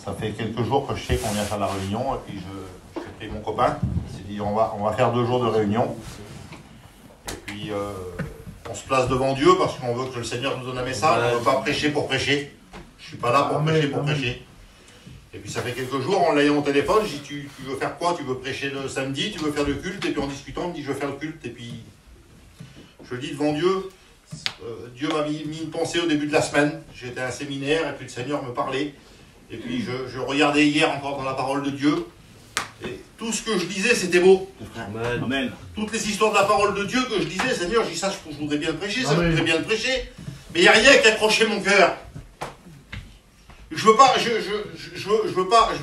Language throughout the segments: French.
Ça fait quelques jours que je sais qu'on vient faire la réunion, et puis je fais mon copain. Il s'est dit on va faire 2 jours de réunion. Et puis on se place devant Dieu parce qu'on veut que le Seigneur nous donne un message. On ne veut pas prêcher pour prêcher. Je ne suis pas là pour prêcher pour prêcher. Et puis ça fait quelques jours, en l'ayant au téléphone, je dis tu veux faire quoi? Tu veux prêcher le samedi? Tu veux faire le culte? Et puis en discutant, il me dit je veux faire le culte. Et puis je dis devant Dieu, Dieu m'a mis une pensée au début de la semaine. J'étais à un séminaire et puis le Seigneur me parlait. Et puis je regardais hier encore dans la parole de Dieu. Et tout ce que je disais, c'était beau. Amen. Toutes les histoires de la parole de Dieu que je disais, Seigneur, je dis ça, je voudrais bien le prêcher, ça, je voudrais bien le prêcher. Mais il n'y a rien qui accrochait mon cœur. Je veux pas, je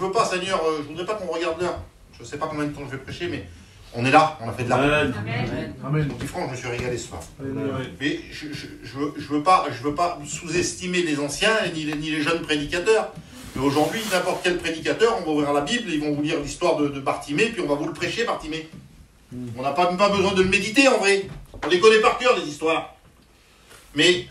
veux pas, Seigneur, je voudrais pas qu'on regarde là. Je ne sais pas combien de temps je vais prêcher, mais on est là, on a fait de l'argent. Amen. Petit franc, je me suis régalé ce soir. Mais je veux pas sous-estimer les anciens ni les jeunes prédicateurs. Mais aujourd'hui, n'importe quel prédicateur, on va ouvrir la Bible, ils vont vous lire l'histoire de Bartimée, puis on va vous le prêcher, Bartimée. On n'a pas besoin de le méditer en vrai. On les connaît par cœur, les histoires. Mais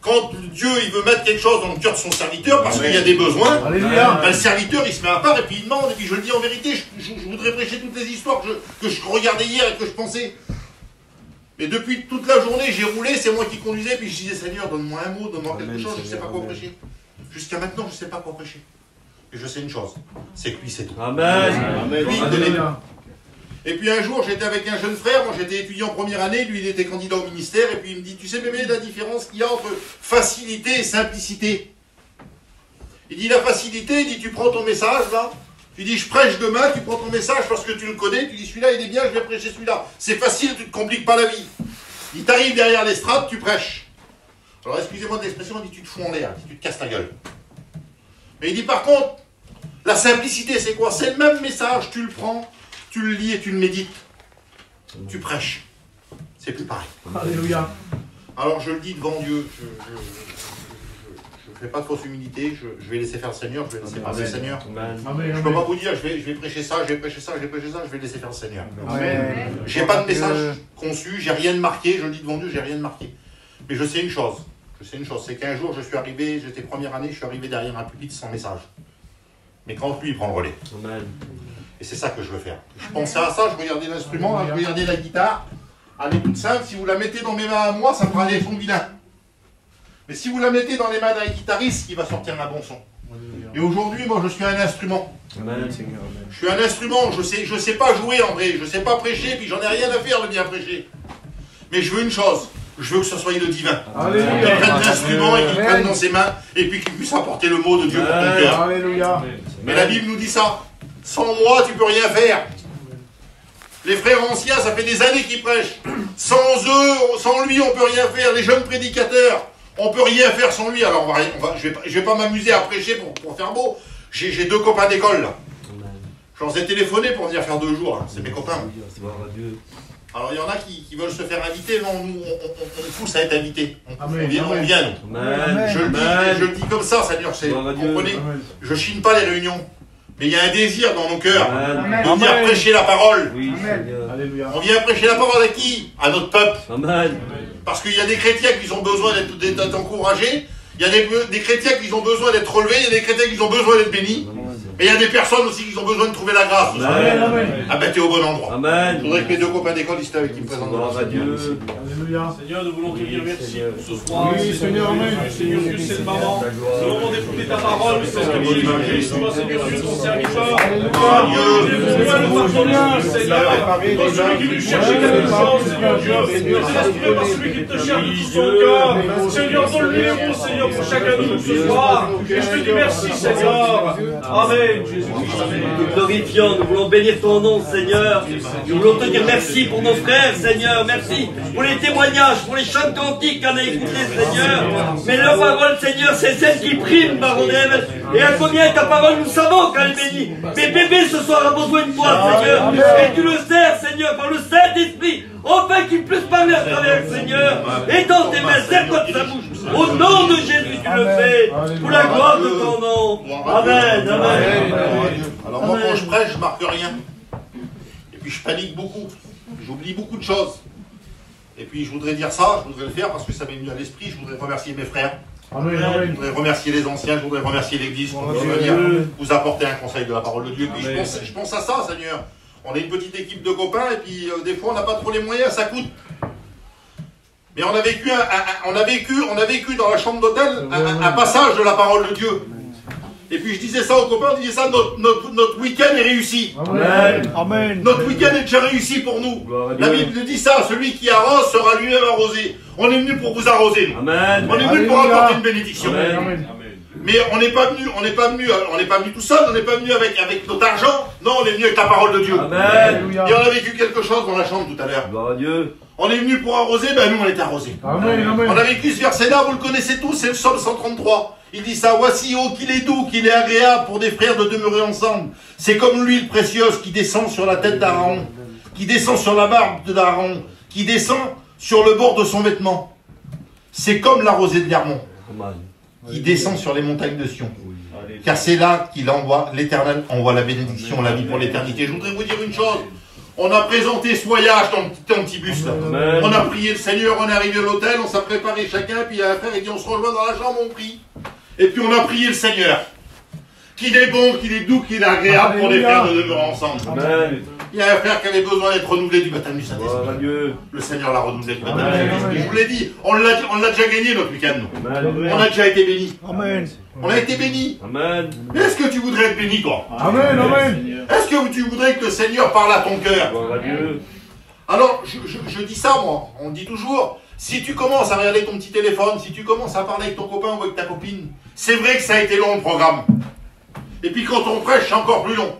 quand Dieu il veut mettre quelque chose dans le cœur de son serviteur, parce qu'il y a des besoins, ben, le serviteur il se met à part et puis il demande, et puis je le dis en vérité, je voudrais prêcher toutes les histoires que je regardais hier et que je pensais. Mais depuis toute la journée, j'ai roulé, c'est moi qui conduisais, puis je disais, Seigneur, donne-moi un mot, donne-moi quelque chose, je ne sais pas quoi prêcher. Jusqu'à maintenant, je ne sais pas quoi prêcher. Et je sais une chose, c'est que lui, c'est tout. Amen. Lui, il connaît tout. Et puis un jour, j'étais avec un jeune frère, moi j'étais étudiant en première année, lui il était candidat au ministère, et puis il me dit, tu sais mémé, la différence qu'il y a entre facilité et simplicité. Il dit, la facilité, il dit, tu prends ton message là, tu dis, je prêche demain, tu prends ton message parce que tu le connais, tu dis, celui-là il est bien, je vais prêcher celui-là. C'est facile, tu ne te compliques pas la vie. Il t'arrive derrière l'estrade, tu prêches. Alors excusez-moi de l'expression, il dit, tu te fous en l'air, tu te casses la gueule. Mais il dit, par contre, la simplicité c'est quoi? C'est le même message, tu le prends, tu le lis et tu le médites. Tu prêches. C'est plus pareil. Alléluia. Alors je le dis devant Dieu, je ne fais pas de fausse humilité, je vais laisser faire le Seigneur, je vais laisser faire le Seigneur. Je ne peux pas vous dire, je vais prêcher ça, je vais prêcher ça, je vais prêcher ça, je vais laisser faire le Seigneur. Je n'ai pas de message conçu, j'ai rien de marqué, je le dis devant Dieu, j'ai rien de marqué. Mais je sais une chose, c'est qu'un jour je suis arrivé, j'étais première année, je suis arrivé derrière un pupitre sans message. Mais quand lui il prend le relais. Et c'est ça que je veux faire. Je pensais à ça, je regardais l'instrument, je regardais la guitare. Elle est toute simple, si vous la mettez dans mes mains à moi, ça me fera des sons vilains. Mais si vous la mettez dans les mains d'un guitariste, il va sortir un bon son. Et aujourd'hui, moi, je suis un instrument. Je suis un instrument, je sais pas jouer en vrai, je sais pas prêcher, puis j'en ai rien à faire de bien prêcher. Mais je veux une chose, je veux que ce soit le divin. Qu'il prenne l'instrument et qu'il prenne dans ses mains, et puis qu'il puisse apporter le mot de Dieu pour ton cœur. Mais la Bible nous dit ça. Sans moi, tu peux rien faire. Les frères anciens, ça fait des années qu'ils prêchent. Sans eux, sans lui, on peut rien faire. Les jeunes prédicateurs, on peut rien faire sans lui. Alors, je vais pas m'amuser à prêcher pour faire beau. J'ai 2 copains d'école, là. Je leur ai téléphoné pour venir faire 2 jours. Hein. C'est mes copains. Alors, il y en a qui veulent se faire inviter. Non, nous, on pousse à être invités. On vient, nous. Je le dis comme ça, Seigneur. Vous comprenez? Je chine pas les réunions. Mais il y a un désir dans nos cœurs de venir prêcher la parole. On vient prêcher la parole à qui? À notre peuple. Parce qu'il y a des chrétiens qui ont besoin d'être encouragés, il y a des chrétiens qui ont besoin d'être relevés, il y a des chrétiens qui ont besoin d'être bénis. Et il y a des personnes aussi qui ont besoin de trouver la grâce. Ah ben t'es au bon endroit. Je voudrais que mes 2 copains d'école ici avec qui me présentent. Alléluia. Seigneur, nous voulons te dire merci pour ce soir. Oui, Seigneur, Seigneur Dieu, c'est le moment. C'est le moment d'écouter ta parole, Seigneur Jésus-Christ, Seigneur Dieu, ton serviteur. Seigneur, toi celui qui lui cherche connaissance, Seigneur Dieu, désespéré par celui qui te cherche de tout son cœur. Seigneur, donne-lui les mots, Seigneur, pour chacun de nous ce soir. Et je te dis merci, Seigneur. Amen. Nous glorifions, nous voulons bénir ton nom, Seigneur. Nous voulons te dire merci pour nos frères, Seigneur. Merci pour les témoignages, pour les chants cantiques qu'on a écoutés, Seigneur. Mais la parole, Seigneur, c'est celle qui prime, Baronel. Et à combien ta parole, nous savons qu'elle bénit. Mais bébé, ce soir, a besoin de toi, Seigneur. Et tu le sers, Seigneur, par le Saint-Esprit. Enfin qu'il puisse parler à travers le Seigneur. Et dans tes mains, serre-toi de sa bouche. Au nom de Jésus, tu le fais. Pour la gloire de ton nom. Amen. Amen. Alors moi, quand je prêche, je marque rien. Et puis je panique beaucoup. J'oublie beaucoup de choses. Et puis je voudrais dire ça, je voudrais le faire parce que ça m'est venu à l'esprit. Je voudrais remercier mes frères. Je voudrais remercier les anciens, je voudrais remercier l'Église pour nous venir vous apporter un conseil de la parole de Dieu. Puis je pense à ça, Seigneur. On est une petite équipe de copains et puis des fois on n'a pas trop les moyens, ça coûte. Mais on a vécu, on a vécu dans la chambre d'hôtel un passage de la parole de Dieu. Et puis je disais ça aux copains, on disait ça, notre week-end est réussi. Amen. Amen. Notre week-end est déjà réussi pour nous. La Bible dit ça, celui qui arrose sera lui-même arrosé. On est venu pour vous arroser. Amen. On est venu pour apporter une bénédiction. Amen. Mais on n'est pas venu tout seul, on n'est pas venu avec notre argent. Non, on est venu avec la parole de Dieu. Amen. Et on a vécu quelque chose dans la chambre tout à l'heure. Gloire à Dieu. On est venu pour arroser, ben nous on est arrosés. Amen. Amen. On a vécu ce verset-là, vous le connaissez tous, c'est le psaume 133. Il dit ça, voici, oh, qu'il est doux, qu'il est agréable pour des frères de demeurer ensemble. C'est comme l'huile précieuse qui descend sur la tête d'Aaron, qui descend sur la barbe d'Aaron, qui descend sur le bord de son vêtement. C'est comme la rosée de l'Hermon, qui descend sur les montagnes de Sion. Car c'est là qu'il envoie, l'Éternel envoie la bénédiction, la vie pour l'éternité. Je voudrais vous dire une chose. On a présenté ce voyage dans le petit bus là. Amen. On a prié le Seigneur, on est arrivé à l'hôtel, on s'est préparé chacun, puis à la fin, il dit on se rejoint dans la chambre, on prie. Et puis on a prié le Seigneur. Qu'il est bon, qu'il est doux, qu'il est agréable pour les frères de demeurer ensemble. Amen. Il y a un frère qui avait besoin d'être renouvelé du baptême du Saint-Esprit. Le Seigneur l'a renouvelé du baptême du Saint-Esprit. Je vous l'ai dit, on l'a déjà gagné notre week-end. On a déjà été bénis. Amen. On a été bénis. Amen. Est-ce que tu voudrais être béni, toi? Amen. Amen. Est-ce que tu voudrais que le Seigneur parle à ton cœur? Alors, je dis ça, moi. On dit toujours, si tu commences à regarder ton petit téléphone, si tu commences à parler avec ton copain ou avec ta copine, c'est vrai que ça a été long le programme. Et puis quand on prêche, c'est encore plus long.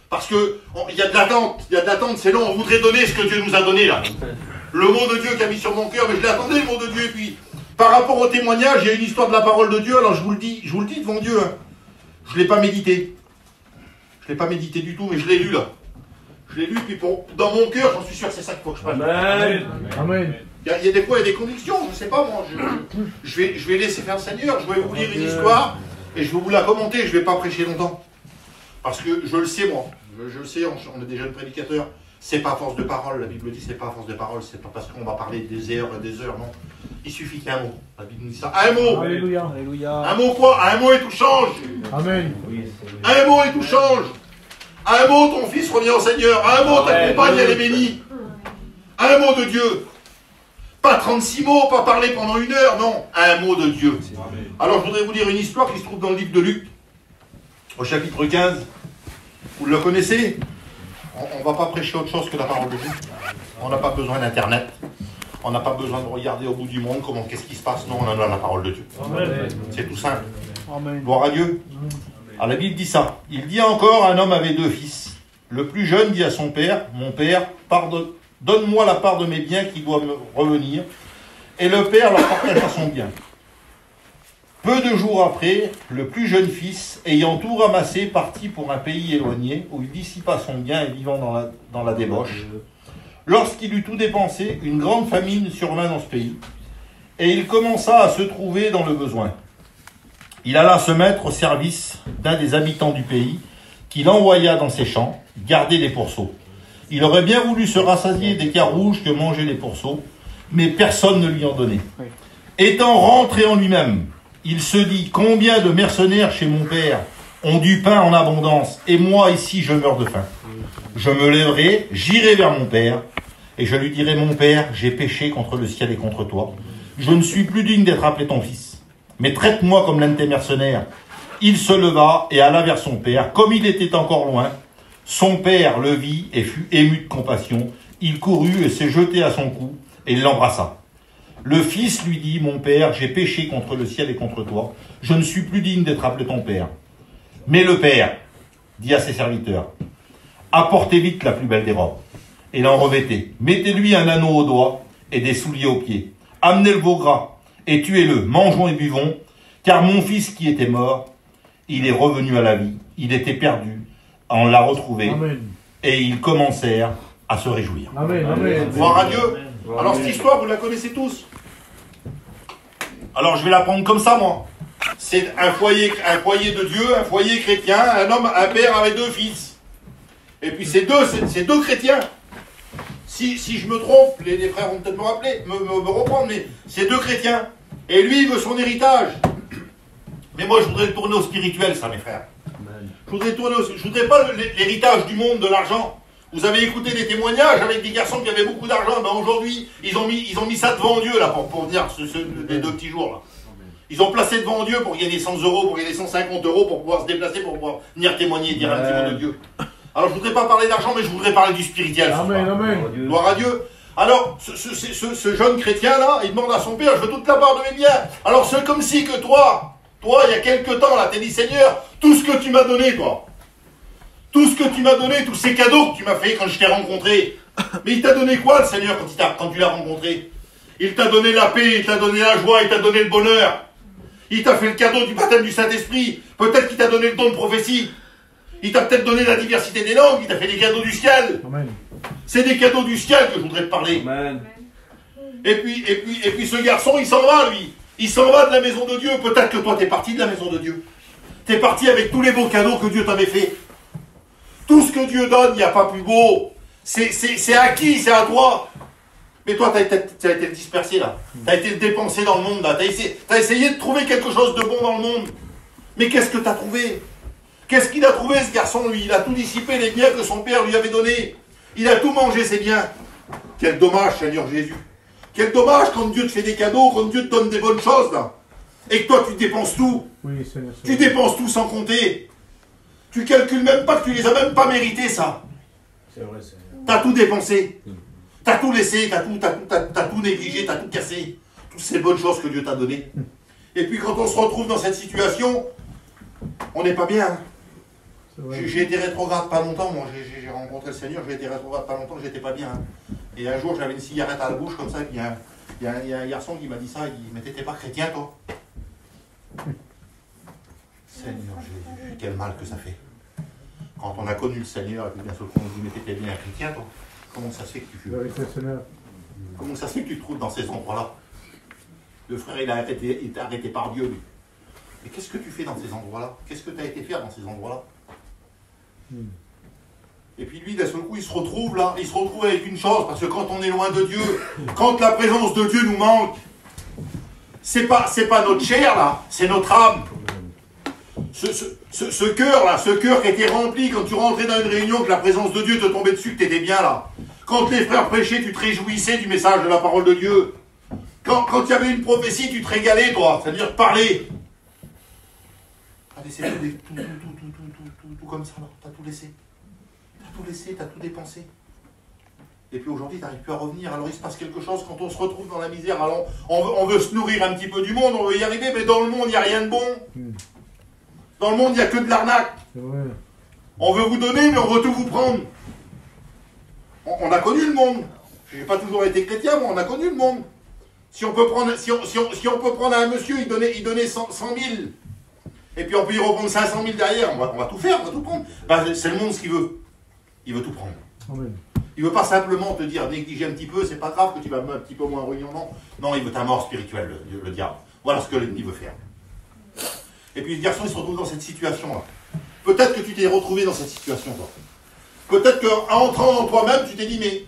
Parce que il y a de l'attente, c'est long. On voudrait donner ce que Dieu nous a donné là. Le mot de Dieu qui a mis sur mon cœur, mais je l'attendais le mot de Dieu. Et puis, par rapport au témoignage, il y a une histoire de la parole de Dieu. Alors je vous le dis devant Dieu. Hein. Je ne l'ai pas médité. Je ne l'ai pas médité du tout, mais je l'ai lu là. Je l'ai lu, puis dans mon cœur, j'en suis sûr que c'est ça qu'il faut que je parle. Amen. Amen. Il y a des fois, il y a des convictions, je ne sais pas moi. Je vais laisser faire le Seigneur, je vais vous lire une histoire, et je vais vous la commenter, je ne vais pas prêcher longtemps. Parce que je le sais moi, je le sais, on est des jeunes prédicateurs, c'est pas à force de parole, la Bible dit c'est pas à force de parole, c'est pas parce qu'on va parler des heures et des heures, non. Il suffit qu'un mot, la Bible dit ça, un mot. Alléluia. Alléluia. Un mot quoi? Un mot et tout change. Amen. Un mot et tout change. Un mot, ton fils revient au Seigneur. Un mot, ta compagne, elle est bénie. Un mot de Dieu. Pas 36 mots, pas parler pendant 1 heure, non. Un mot de Dieu. Alors, je voudrais vous lire une histoire qui se trouve dans le livre de Luc, au chapitre 15. Vous le connaissez? On ne va pas prêcher autre chose que la parole de Dieu. On n'a pas besoin d'Internet. On n'a pas besoin de regarder au bout du monde qu'est-ce qui se passe. Non, on a la parole de Dieu. C'est tout simple. Amen. Gloire à Dieu. Alors, la Bible dit ça. Il dit encore, un homme avait 2 fils. Le plus jeune dit à son père, mon père, donne-moi la part de mes biens qui doit me revenir. Et le père leur partagea son bien. Peu de jours après, le plus jeune fils, ayant tout ramassé, partit pour un pays éloigné, où il dissipa son bien et vivant dans la débauche. Lorsqu'il eut tout dépensé, une grande famine survint dans ce pays, et il commença à se trouver dans le besoin. Il alla se mettre au service d'un des habitants du pays, qui l'envoya dans ses champs, garder les pourceaux. Il aurait bien voulu se rassasier des cars rouges que mangeaient les pourceaux, mais personne ne lui en donnait. Étant rentré en lui-même, il se dit, combien de mercenaires chez mon père ont du pain en abondance, et moi ici je meurs de faim. Je me lèverai, j'irai vers mon père, et je lui dirai, mon père, j'ai péché contre le ciel et contre toi. Je ne suis plus digne d'être appelé ton fils, mais traite-moi comme l'un de tes mercenaires. Il se leva et alla vers son père. Comme il était encore loin, son père le vit et fut ému de compassion. Il courut et s'est jeté à son cou, et il l'embrassa. Le fils lui dit, mon père, j'ai péché contre le ciel et contre toi. Je ne suis plus digne d'être appelé ton père. Mais le père dit à ses serviteurs, apportez vite la plus belle des robes, et l'en revêtez. Mettez-lui un anneau au doigt et des souliers aux pieds. Amenez le veau gras et tuez-le. Mangeons et buvons, car mon fils qui était mort, il est revenu à la vie. Il était perdu, on l'a retrouvé. Amen. Et ils commencèrent à se réjouir. Amen. Amen. Gloire à Dieu. Alors cette histoire, vous la connaissez tous. Alors je vais la prendre comme ça, moi. C'est un foyer de Dieu, un foyer chrétien, un père avec 2 fils. Et puis c'est deux chrétiens. Si je me trompe, les frères vont peut-être me rappeler, me reprendre, mais c'est 2 chrétiens. Et lui, il veut son héritage. Mais moi, je voudrais le tourner au spirituel, ça, mes frères. Je voudrais pas l'héritage du monde, de l'argent. Vous avez écouté des témoignages avec des garçons qui avaient beaucoup d'argent. Ben aujourd'hui, ils ont mis ça devant Dieu, là, pour venir les 2 petits jours, là. Ils ont placé devant Dieu pour gagner 100 €, pour gagner 150 €, pour pouvoir se déplacer, pour pouvoir venir témoigner et dire un petit mot de Dieu. Alors, je voudrais pas parler d'argent, mais je voudrais parler du spirituel. Amen, amen. Gloire à Dieu. Alors, ce jeune chrétien-là, il demande à son père, je veux toute la part de mes biens. Alors, c'est comme si que toi, il y a quelque temps, là, t'as dit, Seigneur, tout ce que tu m'as donné, toi, tout ce que tu m'as donné, tous ces cadeaux que tu m'as fait quand je t'ai rencontré, mais il t'a donné quoi, le Seigneur, quand tu l'as rencontré? Il t'a donné la paix, il t'a donné la joie, il t'a donné le bonheur. Il t'a fait le cadeau du baptême du Saint-Esprit. Peut-être qu'il t'a donné le don de prophétie. Il t'a peut-être donné la diversité des langues. Il t'a fait des cadeaux du ciel. C'est des cadeaux du ciel que je voudrais te parler. Amen. Et puis ce garçon, il s'en va, lui. Il s'en va de la maison de Dieu. Peut-être que toi, t'es parti de la maison de Dieu. T'es parti avec tous les beaux cadeaux que Dieu t'avait fait. Tout ce que Dieu donne, il n'y a pas plus beau. C'est à qui? C'est à toi. Mais toi, tu as été dispersé, là. Tu as été dépensé dans le monde, là. Tu as essayé de trouver quelque chose de bon dans le monde. Mais qu'est-ce que tu as trouvé? Qu'est-ce qu'il a trouvé, ce garçon, lui? Il a tout dissipé, les biens que son père lui avait donnés. Il a tout mangé, ses biens. Quel dommage, Seigneur Jésus. Quel dommage quand Dieu te fait des cadeaux, quand Dieu te donne des bonnes choses, là. Et que toi, tu dépenses tout. Oui, Seigneur. Tu dépenses tout sans compter. Tu calcules même pas que tu les as même pas mérités, ça. C'est vrai, Seigneur. Tu as tout dépensé. T'as tout laissé, t'as tout négligé, t'as tout cassé. Toutes ces bonnes choses que Dieu t'a données. Et puis quand on se retrouve dans cette situation, on n'est pas bien. Hein. J'ai été rétrograde pas longtemps, moi j'ai rencontré le Seigneur, j'ai été rétrograde pas longtemps, j'étais pas bien. Hein. Et un jour j'avais une cigarette à la bouche comme ça, et puis il y a un garçon qui m'a dit ça, il dit, mais t'étais pas chrétien toi? Seigneur Jésus, quel mal que ça fait. Quand on a connu le Seigneur, et puis bien sûr on nous dit, mais t'étais bien un chrétien toi? Comment ça se fait que tu fumes? Comment ça se fait que tu te trouves dans ces endroits-là? Le frère, il est arrêté par Dieu, lui. Mais qu'est-ce que tu fais dans ces endroits-là? Qu'est-ce que tu as été faire dans ces endroits-là? Et puis lui, d'un seul coup, il se retrouve là, il se retrouve avec une chose, parce que quand on est loin de Dieu, quand la présence de Dieu nous manque, c'est pas notre chair là, c'est notre âme. Ce cœur là, ce cœur qui était rempli quand tu rentrais dans une réunion, que la présence de Dieu te tombait dessus, que tu étais bien là. Quand les frères prêchaient, tu te réjouissais du message de la parole de Dieu. Quand il y avait une prophétie, tu te régalais, toi, c'est-à-dire parler. Tu as laissé tout comme ça, là. Tu as tout laissé. Tu as tout laissé, tu as tout dépensé. Et puis aujourd'hui, tu n'arrives plus à revenir. Alors il se passe quelque chose quand on se retrouve dans la misère. Alors on veut se nourrir un petit peu du monde, on veut y arriver, mais dans le monde, il n'y a rien de bon. Dans le monde, il n'y a que de l'arnaque. On veut vous donner, mais on veut tout vous prendre. On a connu le monde. Je n'ai pas toujours été chrétien, mais on a connu le monde. Si on peut prendre un monsieur, il donnait 100 000. Et puis on peut y reprendre 500 000 derrière. On va tout faire, on va tout prendre. Ben, c'est le monde ce qu'il veut. Il veut tout prendre. Amen. Il ne veut pas simplement te dire négliger un petit peu, c'est pas grave que tu vas un petit peu moins réunion. Non, il veut ta mort spirituelle, le diable. Voilà ce que l'ennemi veut faire. Et puis le garçon, il se retrouve dans cette situation-là. Peut-être que tu t'es retrouvé dans cette situation, toi. Peut-être qu'en entrant en toi-même, tu t'es dit, mais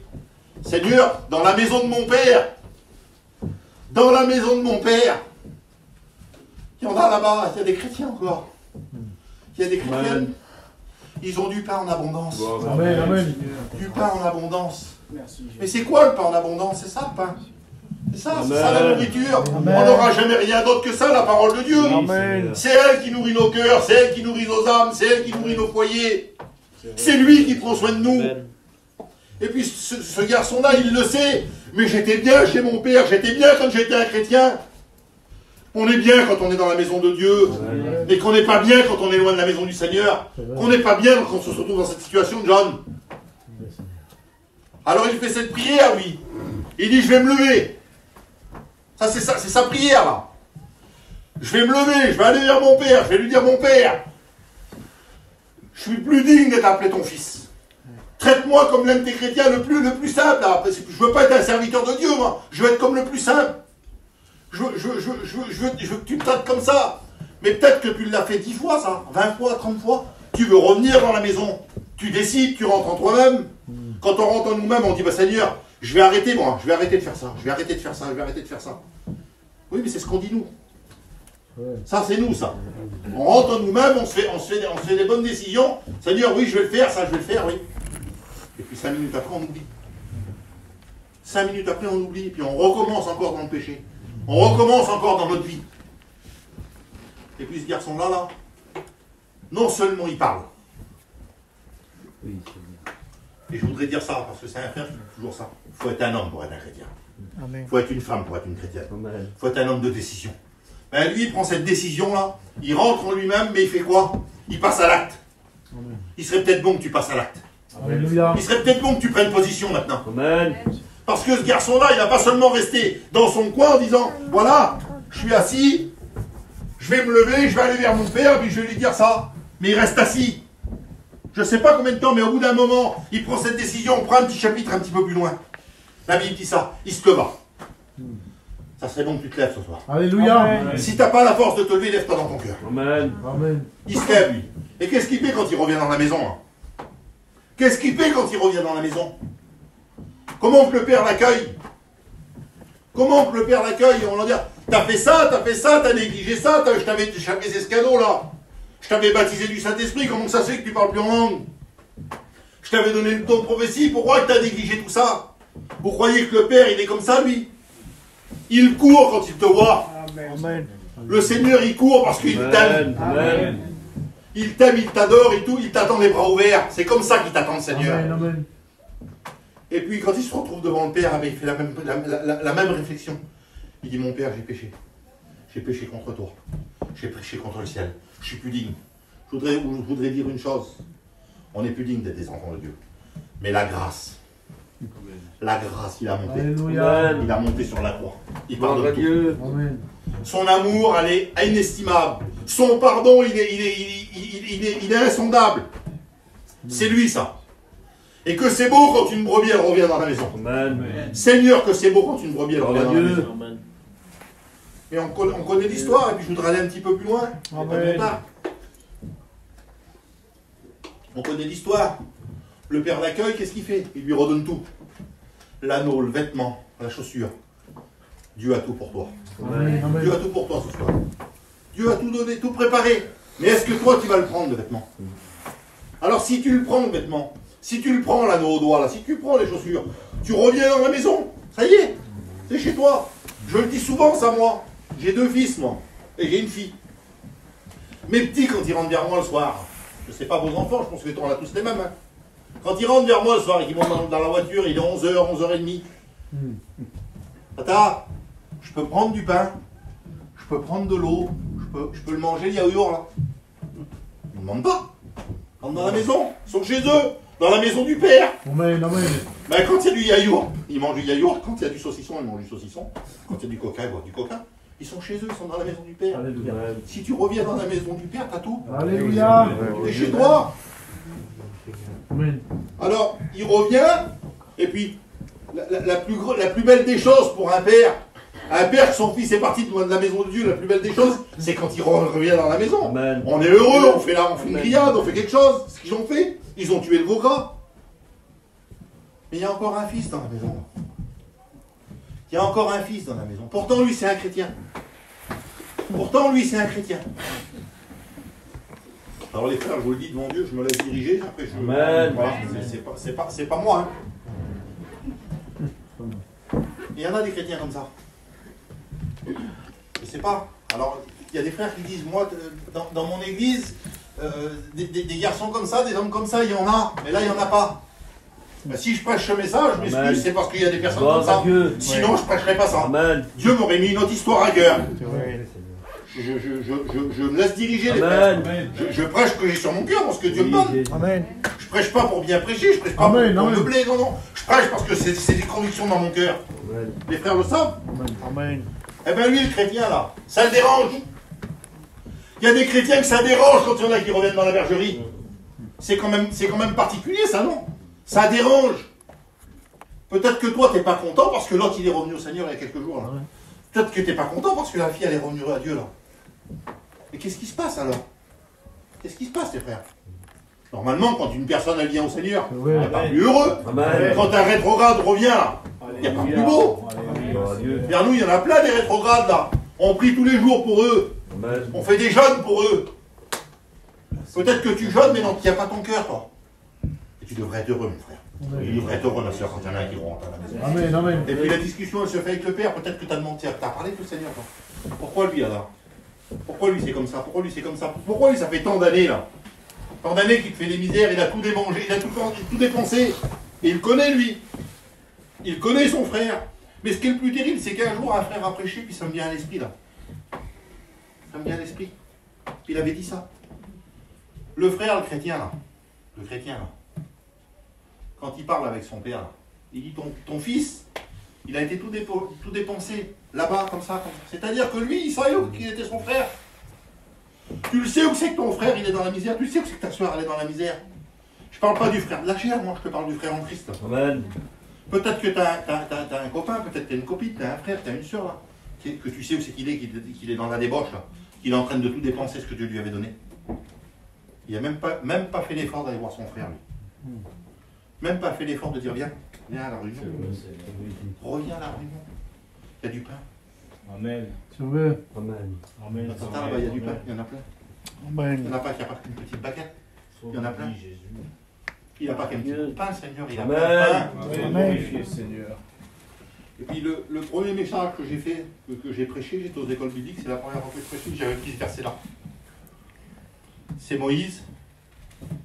Seigneur, dans la maison de mon père, il y en a là-bas, il y a des chrétiens encore. Il y a des chrétiennes. Ils ont du pain en abondance. Amen, amen. Du pain en abondance. Mais c'est quoi le pain en abondance? C'est ça le pain. C'est ça la nourriture. Amen. On n'aura jamais rien d'autre que ça, la parole de Dieu. C'est elle qui nourrit nos cœurs, c'est elle qui nourrit nos âmes, c'est elle qui nourrit nos foyers. C'est lui qui prend soin de nous. Amen. Et puis ce garçon-là, il le sait. Mais j'étais bien chez mon père, j'étais bien quand j'étais un chrétien. On est bien quand on est dans la maison de Dieu, mais qu'on n'est pas bien quand on est loin de la maison du Seigneur. Qu'on n'est pas bien quand on se retrouve dans cette situation, John. Alors il fait cette prière, lui. Il dit, je vais me lever. Ça, c'est sa prière, là. Je vais me lever, je vais aller vers mon père, je vais lui dire, mon père, je suis plus digne d'être appelé ton fils. Traite-moi comme l'un de tes chrétiens, le plus simple. Là. Je ne veux pas être un serviteur de Dieu, moi. Je veux être comme le plus simple. Je veux que tu me traites comme ça. Mais peut-être que tu l'as fait 10 fois, ça. 20 fois, 30 fois. Tu veux revenir dans la maison. Tu décides, tu rentres en toi-même. Quand on rentre en nous-mêmes, on dit, bah Seigneur, je vais arrêter, moi. Je vais arrêter de faire ça. Je vais arrêter de faire ça. Je vais arrêter de faire ça. Oui, mais c'est ce qu'on dit nous. Ça, c'est nous, ça. On rentre en nous-mêmes, on se fait des bonnes décisions. Seigneur, oui, je vais le faire, ça, je vais le faire, oui. Et puis 5 minutes après, on oublie. 5 minutes après, on oublie. Et puis on recommence encore dans le péché. On recommence encore dans notre vie. Et puis ce garçon-là, non seulement il parle. Et je voudrais dire ça, parce que c'est un frère qui dit toujours ça. Il faut être un homme pour être un chrétien. Il faut être une femme pour être une chrétienne. Il faut être un homme de décision. Ben lui, il prend cette décision-là, il rentre en lui-même, mais il fait quoi? Il passe à l'acte. Il serait peut-être bon que tu passes à l'acte. Il serait peut-être bon que tu prennes position maintenant. Amen. Parce que ce garçon-là, il n'a pas seulement resté dans son coin en disant, voilà, je suis assis, je vais me lever, je vais aller vers mon père, et puis je vais lui dire ça. Mais il reste assis. Je ne sais pas combien de temps, mais au bout d'un moment, il prend cette décision, on prend un petit chapitre un petit peu plus loin. La Bible dit ça, il se leva. Ça serait bon que tu te lèves ce soir. Alléluia. Si tu n'as pas la force de te lever, lève-toi dans ton cœur. Amen. Amen. Il se lève, lui. Et qu'est-ce qu'il fait quand il revient dans la maison? Qu'est-ce qu'il fait quand il revient dans la maison? Comment que le père l'accueille? Comment que le père l'accueille? On va dire, t'as fait ça, t'as négligé ça, je t'avais fait ces cadeaux-là. Je t'avais baptisé du Saint-Esprit, comment ça se fait que tu parles plus en langue? Je t'avais donné le don de prophétie, pourquoi tu as négligé tout ça? Vous croyez que le père, il est comme ça, lui? Il court quand il te voit. Amen. Le Seigneur, il court parce qu'il t'aime. Amen. Il t'aime, il t'adore et tout, il t'attend les bras ouverts. C'est comme ça qu'il t'attend, le Seigneur. Amen. Amen. Et puis, quand il se retrouve devant le Père, il fait la même réflexion. Il dit, mon Père, j'ai péché. J'ai péché contre toi. J'ai péché contre le ciel. Je suis plus digne. Je voudrais dire une chose. On n'est plus digne d'être des enfants de Dieu. Mais la grâce, il a monté. Alléluia. Il a monté sur la croix. Il pardonne Gloire à tout. Dieu. Amen. Son amour, elle est inestimable. Son pardon, il est insondable. C'est lui, ça. Et que c'est beau quand une brebis, elle revient dans la maison. Amen. Seigneur, que c'est beau quand une brebis, elle revient dans la Dieu. maison. Et on connaît l'histoire, et puis je voudrais aller un petit peu plus loin. Amen. On connaît l'histoire. Le père l'accueille, qu'est-ce qu'il fait? Il lui redonne tout. L'anneau, le vêtement, la chaussure. Dieu a tout pour toi. Amen. Amen. Dieu a tout pour toi ce soir. Dieu a tout donné, tout préparé. Mais est-ce que toi, tu vas le prendre, le vêtement? Alors si tu le prends, le vêtement, si tu le prends, l'anneau au doigt, là, si tu prends les chaussures, tu reviens dans la maison. Ça y est, c'est chez toi. Je le dis souvent, ça, moi. J'ai 2 fils, moi. Et j'ai une fille. Mes petits, quand ils rentrent vers moi le soir, je ne sais pas vos enfants, je pense que on a tous les mêmes. Hein. Quand ils rentrent vers moi le soir et qu'ils montent dans la voiture, il est 11h, 11h30. Tata, je peux prendre du pain, je peux prendre de l'eau, je peux le manger, le yaourt, là. Ils ne demandent pas. Ils rentrent dans la maison, ils sont chez eux, dans la maison du père. Amen. Amen. Ben, quand il y a du yaourt, ils mangent du yaourt. Quand il y a du saucisson, ils mangent du saucisson. Quand il y a du coca, ils boivent du coca. Ils sont chez eux, ils sont dans la maison du père. Alléluia. Si tu reviens dans la maison du père, t'as tout. Alléluia. T'es chez toi. Amen. Alors, il revient, et puis, la plus belle des choses pour un père, que son fils est parti de la maison de Dieu, la plus belle des choses, c'est quand il revient dans la maison. Amen. On est heureux, on fait une grillade, on fait quelque chose. Ce qu'ils ont fait, ils ont tué le veau gras. Mais il y a encore un fils dans la maison. Il y a encore un fils dans la maison. Pourtant, lui, c'est un chrétien. Pourtant, lui, c'est un chrétien. Alors les frères, je vous le dis devant Dieu, je me laisse diriger, après je... Amen. Voilà, c'est pas moi. Hein. Il y en a des chrétiens comme ça. Je sais pas. Alors, il y a des frères qui disent, moi, dans mon église, des garçons comme ça, des hommes comme ça, il y en a, mais là, il n'y en a pas. Ben, si je prêche ce message, je m'excuse, c'est parce qu'il y a des personnes comme ça. Sinon, je ne prêcherai pas ça. Amen. Dieu m'aurait mis une autre histoire à cœur. Je me laisse diriger les frères. Je prêche ce que j'ai sur mon cœur, parce que Dieu me donne. Amen. Je prêche pas pour bien prêcher, je prêche pas pour meubler, non. Je prêche parce que c'est des convictions dans mon cœur. Les frères le savent. Amen. Eh bien lui, le chrétien, là, ça le dérange. Il y a des chrétiens que ça dérange quand il y en a qui reviennent dans la bergerie. C'est quand même particulier, ça, non? Ça dérange. Peut-être que toi, tu n'es pas content parce que l'autre, il est revenu au Seigneur il y a quelques jours, là. Peut-être que tu n'es pas content parce que la fille, elle est revenue à Dieu, là. Mais qu'est-ce qui se passe, alors? Qu'est-ce qui se passe, les frères? Normalement, quand une personne, elle vient au Seigneur, il n'y a pas plus heureux. Amen. Quand un rétrograde revient, là, il n'y a pas plus beau. Vers nous, il y en a plein des rétrogrades, là. On prie tous les jours pour eux. Amen. On fait des jeûnes pour eux. Peut-être que tu jeûnes, mais non, tu n'y a pas ton cœur, toi. Et tu devrais être heureux, mon frère. Tu devrais être heureux, ma soeur, quand il y en a un qui rentre à la maison. Amen, amen. Et puis la discussion, elle se fait avec le Père. Peut-être que tu as demandé, tu as parlé avec le Seigneur, toi. Pourquoi lui, alors? Pourquoi lui, c'est comme ça? Pourquoi lui, c'est comme ça? Pourquoi lui, ça fait tant d'années, là? Tant d'années qu'il te fait des misères, il a tout démangé, il a tout dépensé. Et il connaît, lui. Il connaît son frère. Mais ce qui est le plus terrible, c'est qu'un jour, un frère a prêché, puis ça me vient à l'esprit, là. Ça me vient à l'esprit. Il avait dit ça. Le frère, le chrétien, là. Le chrétien, là. Quand il parle avec son père, là, il dit, ton fils, il a été tout dépensé, là-bas, comme ça. C'est-à-dire que lui, il savait où qu'il était son frère. Tu le sais où c'est que ton frère, il est dans la misère. Tu le sais où c'est que ta soeur, elle est dans la misère. Je parle pas du frère de la chair, moi, je te parle du frère en Christ. Amen. Peut-être que tu as un copain, peut-être que tu as une copine, tu as un frère, tu as une soeur, là, que tu sais où c'est qu'il est dans la débauche, là, qu'il est en train de tout dépenser ce que Dieu lui avait donné. Il n'a même pas fait l'effort d'aller voir son frère, lui. Même pas fait l'effort de dire, viens à la réunion. Reviens à la réunion. Il y a du pain. Amen. Tu veux. Amen. Amen. Là-bas, il y a du pain, il y en a plein. Il Amen. n'y en a pas qui a pas qu'une petite baguette. Il y en a plein. Il n'a pas qu'un petit pain, Seigneur, il a Amen. plein de pain. Glorifié, Seigneur. Et puis le premier message que j'ai fait, que j'ai prêché, j'étais aux écoles bibliques, c'est la première fois que je prêchais, j'avais pris ce verset-là. C'est Moïse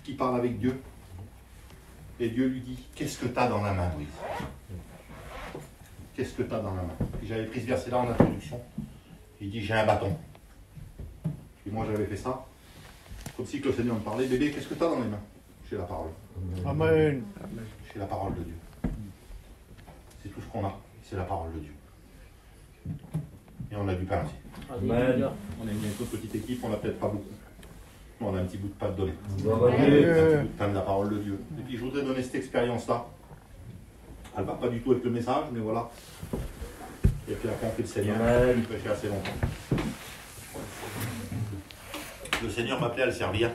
qui parle avec Dieu. Et Dieu lui dit, qu'est-ce que tu as dans la main, Moïse? Qu'est-ce que tu as dans la main? Puis j'avais pris ce verset-là en introduction. Il dit, j'ai un bâton. Puis moi j'avais fait ça. Comme si que le Seigneur me parlait, bébé, qu'est-ce que tu as dans les mains? J'ai la parole. Amen. J'ai la parole de Dieu. C'est tout ce qu'on a, c'est la parole de Dieu. Et on a du pain aussi. Amen. On est une toute petite équipe, on n'a peut-être pas beaucoup. Mais on a un petit bout de pain de donner. Gloire à Un Dieu. petit bout de pain de la parole de Dieu. Et puis je voudrais donner cette expérience-là. Elle ne va pas du tout avec le message, mais voilà. Et puis après on fait le Seigneur. Amen. Il prêchait assez longtemps. Le Seigneur m'appelait à le servir.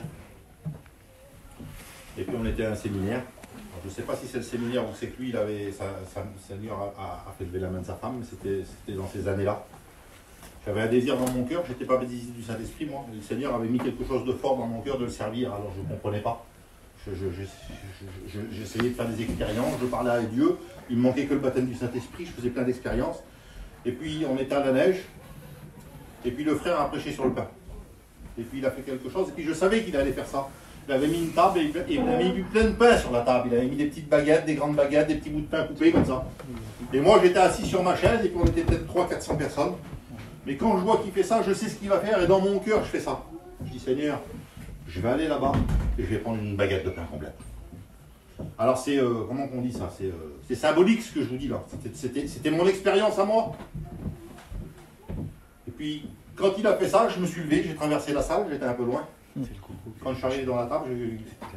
Et puis on était à un séminaire. Alors, je ne sais pas si c'est le séminaire ou c'est que lui, le Seigneur a fait lever la main de sa femme, mais c'était dans ces années-là. J'avais un désir dans mon cœur, je n'étais pas baptisé du Saint-Esprit, moi. Le Seigneur avait mis quelque chose de fort dans mon cœur de le servir, alors je ne comprenais pas. J'essayais de faire des expériences, je parlais avec Dieu, il me manquait que le baptême du Saint-Esprit, je faisais plein d'expériences. Et puis on était à la neige, et puis le frère a prêché sur le pain. Et puis il a fait quelque chose, et puis je savais qu'il allait faire ça. Il avait mis une table et il avait mis plein de pain sur la table. Il avait mis des petites baguettes, des grandes baguettes, des petits bouts de pain coupés comme ça. Et moi j'étais assis sur ma chaise et puis on était peut-être 300-400 personnes. Mais quand je vois qu'il fait ça, je sais ce qu'il va faire et dans mon cœur je fais ça. Je dis Seigneur, je vais aller là-bas et je vais prendre une baguette de pain complète. Alors c'est, comment on dit ça? C'est symbolique ce que je vous dis là. C'était mon expérience à moi. Et puis quand il a fait ça, je me suis levé, j'ai traversé la salle, j'étais un peu loin. Quand je suis arrivé dans la table,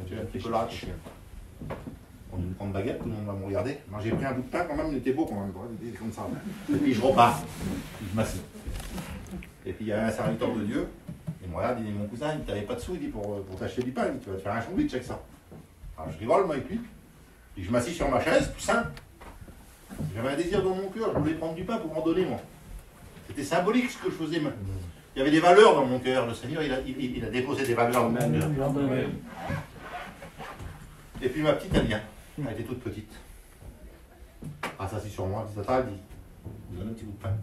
j'ai un petit peu lâche. On a une grande baguette, tout le monde va me regarder. Moi j'ai pris un bout de pain quand même, il était beau quand même, il était comme ça. Et puis je repars, puis je m'assieds. Et puis il y a un serviteur de Dieu, il me regarde, il dit mon cousin, il t'avait pas de sous, il dit pour t'acheter du pain, il dit, tu vas te faire un sandwich avec ça. Alors je rigole moi avec lui, puis je m'assis sur ma chaise, tout simple. J'avais un désir dans mon cœur, je voulais prendre du pain pour m'en donner moi. C'était symbolique ce que je faisais. Il y avait des valeurs dans mon cœur, le Seigneur il a déposé des valeurs dans mon cœur. Et puis ma petite elle vient, elle était toute petite. Elle s'assit sur moi, elle dit Tata, elle dit, vous donne un petit bout de pain.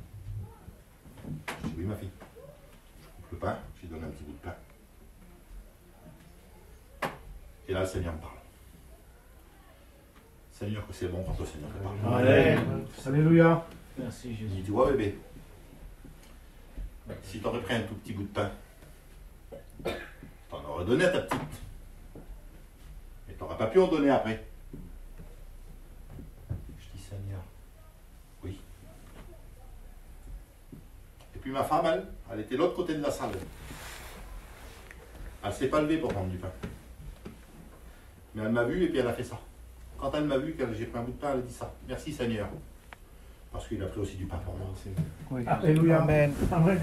Je dis oui ma fille. Je coupe le pain, je lui donne un petit bout de pain. Et là le Seigneur me parle. Seigneur que c'est bon quand le Seigneur te parle. Amen. Alléluia. Merci Il Jésus. dit tu vois bébé, si tu aurais pris un tout petit bout de pain, t'en aurais donné à ta petite. Et tu n'aurais pas pu en donner après. Je dis Seigneur, oui. Et puis ma femme, elle était de l'autre côté de la salle. Elle ne s'est pas levée pour prendre du pain. Mais elle m'a vu et puis elle a fait ça. Quand elle m'a vu que j'ai pris un bout de pain, elle a dit ça. Merci Seigneur. Parce qu'il a pris aussi du pain pour moi. Oui. Alléluia. Amen. Amen.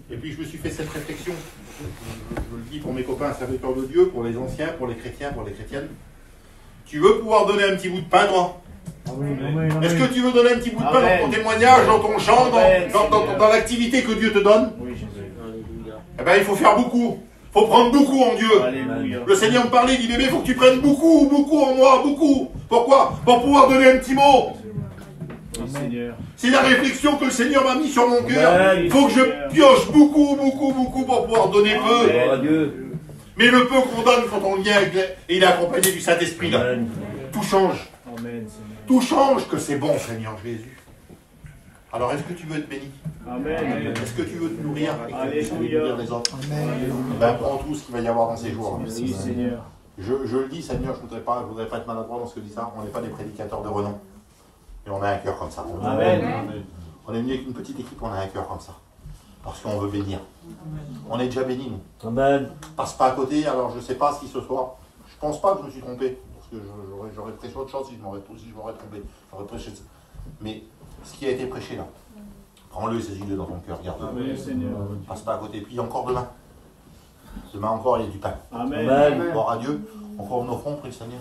Et puis je me suis fait cette réflexion. Je le dis pour mes copains serviteurs de Dieu, pour les anciens, pour les chrétiens, pour les chrétiennes. Tu veux pouvoir donner un petit bout de pain, toi? Est-ce que tu veux donner un petit bout de pain dans ton témoignage, dans ton chant, dans l'activité que Dieu te donne? Oui, Jésus. Eh bien, il faut faire beaucoup. Il faut prendre beaucoup en Dieu. Alléluia. Le Seigneur me parlait, il dit, bébé, il faut que tu prennes beaucoup, beaucoup en moi, beaucoup. Pourquoi? Pour pouvoir donner un petit mot. Seigneur. C'est la réflexion que le Seigneur m'a mis sur mon cœur. Il faut que je pioche beaucoup, beaucoup, beaucoup pour pouvoir donner peu. Mais le peu qu'on donne quand on vient et il est accompagné du Saint-Esprit, là, tout change. Amen, Tout change que c'est bon, Seigneur Jésus. Alors, est-ce que tu veux être béni? Amen. Est-ce que tu veux te nourrir? Alléluia. Nourrir les autres? Ben, prends tout ce qu'il va y avoir dans ces jours. Merci, Seigneur. Je le dis, Seigneur, je ne voudrais pas être maladroit dans ce que je dis ça. On n'est pas des prédicateurs de renom. Mais on a un cœur comme ça. Amen. On est venu avec une petite équipe, on a un cœur comme ça. Parce qu'on veut bénir. On est déjà bénis, nous. Amen. Passe pas à côté, alors je ne sais pas si ce soir. Je ne pense pas que je me suis trompé. Parce que j'aurais prêché autre chose si je m'aurais trompé. J'aurais prêché. Mais ce qui a été prêché là, prends-le et saisis-le dans ton cœur. Garde-le. Amen, Seigneur. Passe pas à côté. Puis encore demain. Demain encore, il y a du pain. Amen. Amen. Gloire à Dieu. On couvre nos fronts, prie le Seigneur.